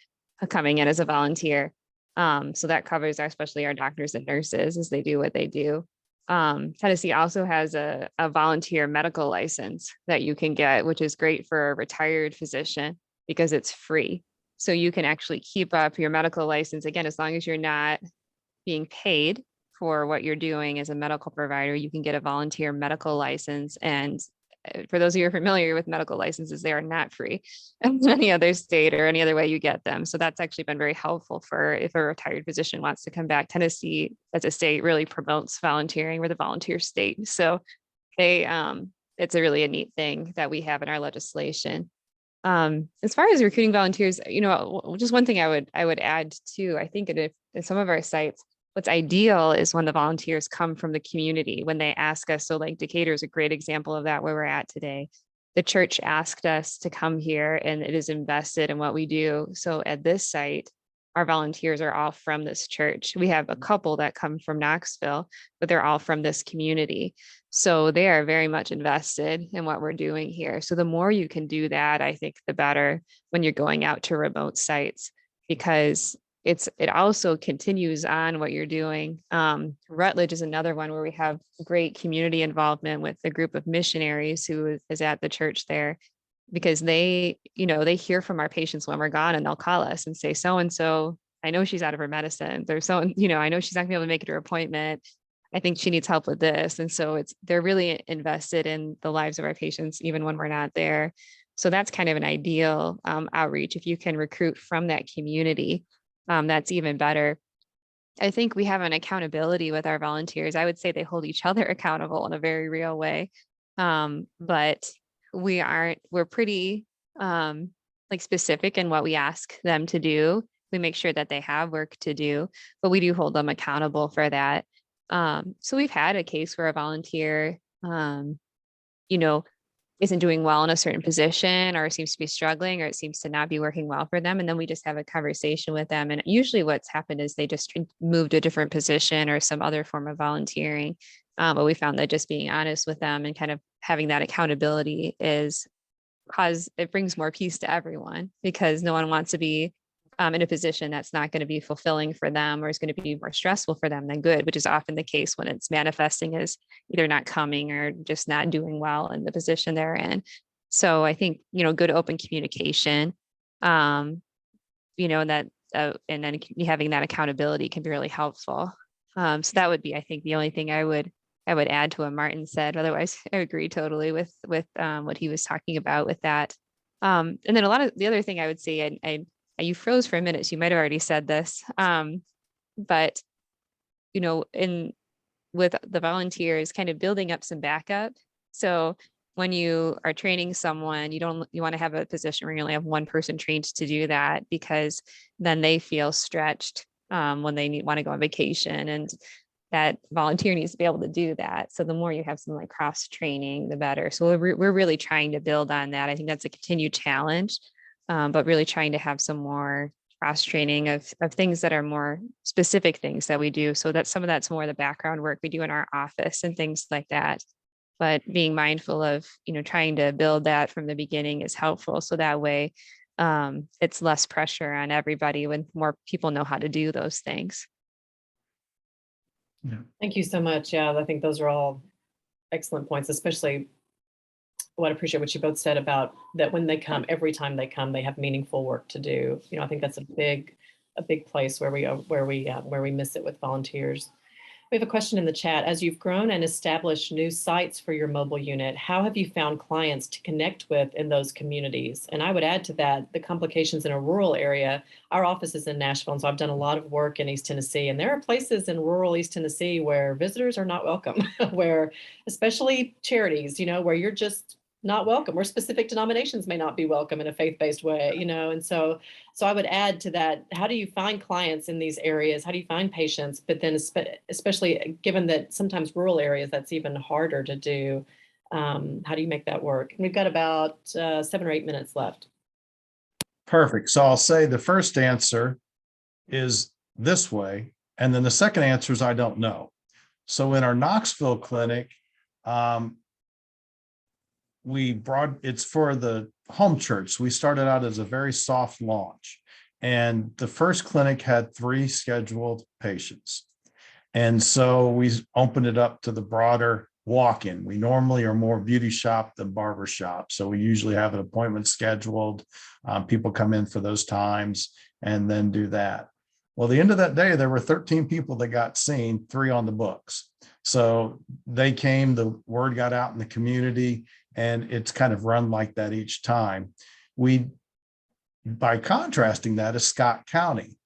coming in as a volunteer. So that covers especially our doctors and nurses as they do what they do. Tennessee also has a volunteer medical license that you can get, which is great for a retired physician because it's free. So you can actually keep up your medical license, again, as long as you're not being paid for what you're doing as a medical provider. You can get a volunteer medical license. And for those of you who are familiar with medical licenses, they are not free in any other state or any other way you get them. So that's actually been very helpful for if a retired physician wants to come back. Tennessee as a state really promotes volunteering. We're the volunteer state. So it's a neat thing that we have in our legislation. As far as recruiting volunteers, just one thing I would add too, I think in some of our sites, what's ideal is when the volunteers come from the community, when they ask us. So like Decatur is a great example of that, where we're at today. The church asked us to come here and it is invested in what we do. So at this site, our volunteers are all from this church. We have a couple that come from Knoxville, but they're all from this community. So they are very much invested in what we're doing here. So the more you can do that, I think the better when you're going out to remote sites, because it also continues on what you're doing. Rutledge is another one where we have great community involvement with a group of missionaries who is at the church there, because they hear from our patients when we're gone, and they'll call us and say, so-and-so, I know she's out of her medicine. There's I know she's not gonna be able to make it to her appointment. I think she needs help with this. And so they're really invested in the lives of our patients, even when we're not there. So that's kind of an ideal outreach. If you can recruit from that community, that's even better. I think we have an accountability with our volunteers. I would say they hold each other accountable in a very real way. But we're pretty like specific in what we ask them to do. We make sure that they have work to do, but we do hold them accountable for that. So we've had a case where a volunteer, you know, isn't doing well in a certain position or seems to be struggling or it seems to not be working well for them. And then we just have a conversation with them. And usually what's happened is they just moved to a different position or some other form of volunteering. But we found that just being honest with them and kind of having that accountability it brings more peace to everyone, because no one wants to be in a position that's not going to be fulfilling for them or is going to be more stressful for them than good, which is often the case when it's manifesting as either not coming or just not doing well in the position they're in. So I think, good open communication, and then having that accountability can be really helpful. So that would be, I think, the only thing I would add to what Martin said. Otherwise, I agree totally with what he was talking about with that. And then a lot of the other thing I would say, you froze for a minute, so you might have already said this, but with the volunteers, kind of building up some backup. So when you are training someone, you want to have a position where you only have one person trained to do that, because then they feel stretched when they want to go on vacation, and that volunteer needs to be able to do that. So the more you have some like cross training, the better. So we're really trying to build on that. I think that's a continued challenge. But really trying to have some more cross training of things that are more specific things that we do. So that some of that's more the background work we do in our office and things like that. But being mindful of, trying to build that from the beginning is helpful. So that way it's less pressure on everybody when more people know how to do those things. Yeah. Thank you so much. Yeah, I think those are all excellent points, especially I appreciate what you both said about that when they come, every time they come, they have meaningful work to do. I think that's a big place where we miss it with volunteers. We have a question in the chat. As you've grown and established new sites for your mobile unit, how have you found clients to connect with in those communities? And I would add to that the complications in a rural area. Our office is in Nashville, and so I've done a lot of work in East Tennessee, and there are places in rural East Tennessee where visitors are not welcome, where especially charities, where you're just not welcome, or specific denominations may not be welcome in a faith-based way, and so I would add to that, how do you find clients in these areas? How do you find patients? But then especially given that sometimes rural areas, that's even harder to do. How do you make that work? We've got about 7 or 8 minutes left. Perfect. So I'll say the first answer is this way. And then the second answer is I don't know. So in our Knoxville clinic, it's for the home church. We started out as a very soft launch, and the first clinic had 3 scheduled patients. And so we opened it up to the broader walk-in. We normally are more beauty shop than barber shop. So we usually have an appointment scheduled. People come in for those times and then do that. Well, the end of that day, there were 13 people that got seen, 3 on the books. So they came, the word got out in the community, and it's kind of run like that each time. By contrasting that, is Scott County,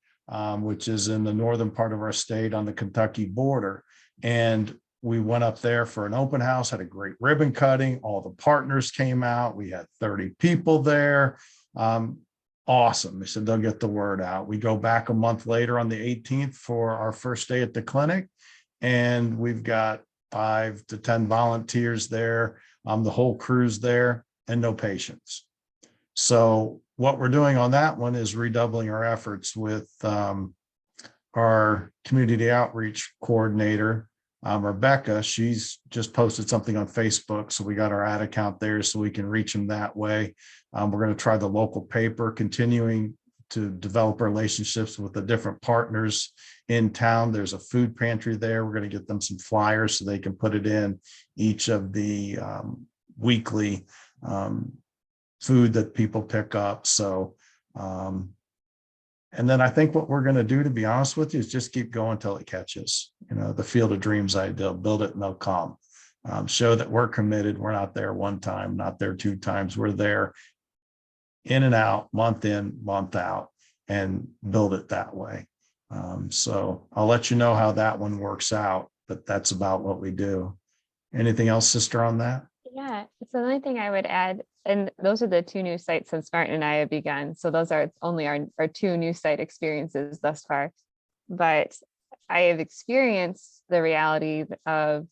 which is in the northern part of our state on the Kentucky border. And we went up there for an open house, had a great ribbon cutting. All the partners came out. We had 30 people there. Awesome. They said they'll get the word out. We go back a month later on the 18th for our first day at the clinic, and we've got 5 to 10 volunteers there. The whole crew's there, and no patients. So what we're doing on that one is redoubling our efforts with our community outreach coordinator, Rebecca. She's just posted something on Facebook, so we got our ad account there so we can reach them that way. We're going to try the local paper, continuing to develop relationships with the different partners in town. There's a food pantry there. We're going to get them some flyers so they can put it in each of the weekly food that people pick up. So, and then I think what we're going to do, to be honest with you, is just keep going till it catches. The field of dreams ideal, build it and they'll come. Show that we're committed. We're not there one time, not there 2 times. We're there in and out, month in, month out, and build it that way. So I'll let you know how that one works out, but that's about what we do. Anything else, sister, on that? Yeah, so the only thing I would add, and those are the two new sites since Martin and I have begun. So those are only our two new site experiences thus far. But I have experienced the reality of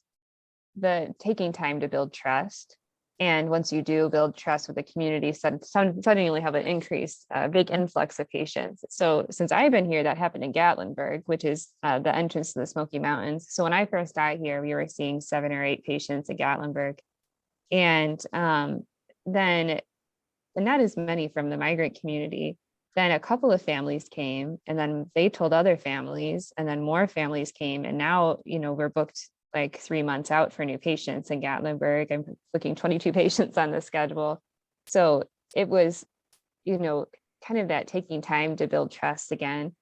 the taking time to build trust. And once you do build trust with the community, suddenly have an increase, a big influx of patients. So since I've been here, that happened in Gatlinburg, which is the entrance to the Smoky Mountains. So when I first got here, we were seeing 7 or 8 patients in Gatlinburg. And then not as many from the migrant community. Then a couple of families came, and then they told other families, and then more families came. And now, we're booked like 3 months out for new patients in Gatlinburg. I'm booking 22 patients on the schedule. So it was, kind of that taking time to build trust again.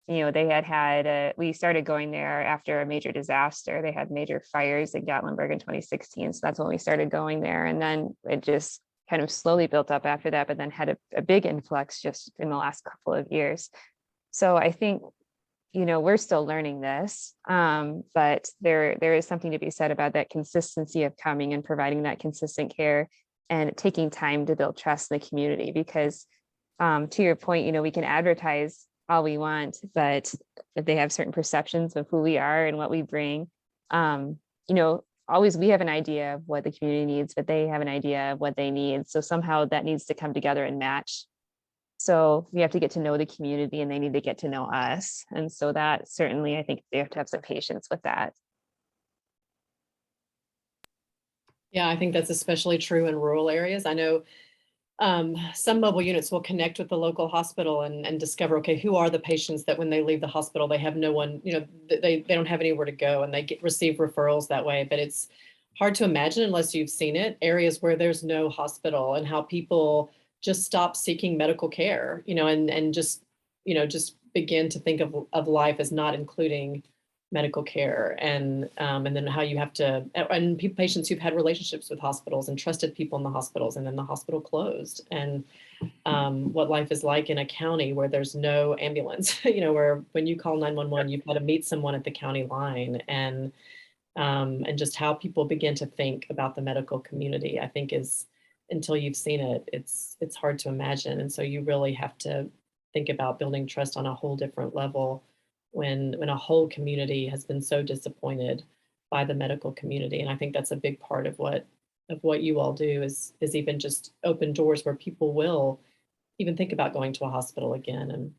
We started going there after a major disaster. They had major fires in Gatlinburg in 2016. So that's when we started going there. And then it just kind of slowly built up after that, but then had a big influx just in the last couple of years. So I think, we're still learning this, but there is something to be said about that consistency of coming and providing that consistent care and taking time to build trust in the community. Because to your point, we can advertise all we want, but if they have certain perceptions of who we are and what we bring, always we have an idea of what the community needs, but they have an idea of what they need. So somehow that needs to come together and match. So we have to get to know the community and they need to get to know us. And so that certainly, I think they have to have some patience with that. Yeah, I think that's especially true in rural areas. I know some mobile units will connect with the local hospital and discover, okay, who are the patients that when they leave the hospital, they have no one, they don't have anywhere to go, and they receive referrals that way. But it's hard to imagine unless you've seen it, areas where there's no hospital and how people just stop seeking medical care, and just begin to think of life as not including medical care, and then how you have to, and patients who've had relationships with hospitals and trusted people in the hospitals, and then the hospital closed, and what life is like in a county where there's no ambulance, where when you call 911, you've got to meet someone at the county line, and just how people begin to think about the medical community, I think is, until you've seen it, it's hard to imagine. And so you really have to think about building trust on a whole different level when a whole community has been so disappointed by the medical community. And I think that's a big part of what you all do is even just open doors where people will even think about going to a hospital again. And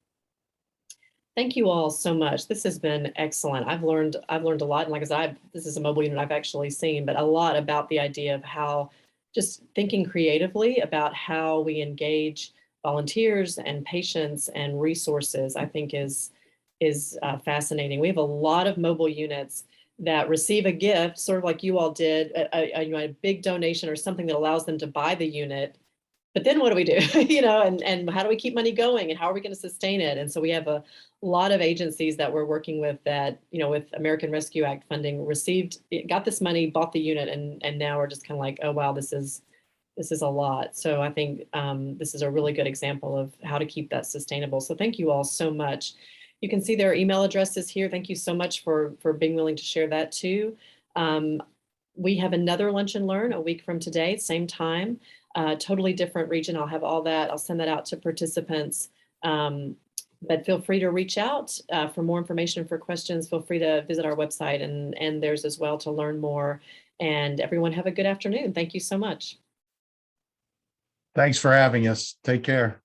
thank you all so much. This has been excellent. I've learned a lot. And like I said, this is a mobile unit I've actually seen, but a lot about the idea of how just thinking creatively about how we engage volunteers and patients and resources, I think is fascinating. We have a lot of mobile units that receive a gift, sort of like you all did, a big donation or something that allows them to buy the unit. But then what do we do? And how do we keep money going, and how are we going to sustain it? And so we have a lot of agencies that we're working with that, with American Rescue Act funding, got this money, bought the unit, and now we're just kind of like, oh wow, this is a lot. So I think this is a really good example of how to keep that sustainable. So thank you all so much. You can see their email addresses here. Thank you so much for being willing to share that too. We have another Lunch and Learn a week from today, same time, totally different region. I'll have all that. I'll send that out to participants. But feel free to reach out for more information, for questions. Feel free to visit our website and theirs as well to learn more. And everyone have a good afternoon. Thank you so much. Thanks for having us. Take care.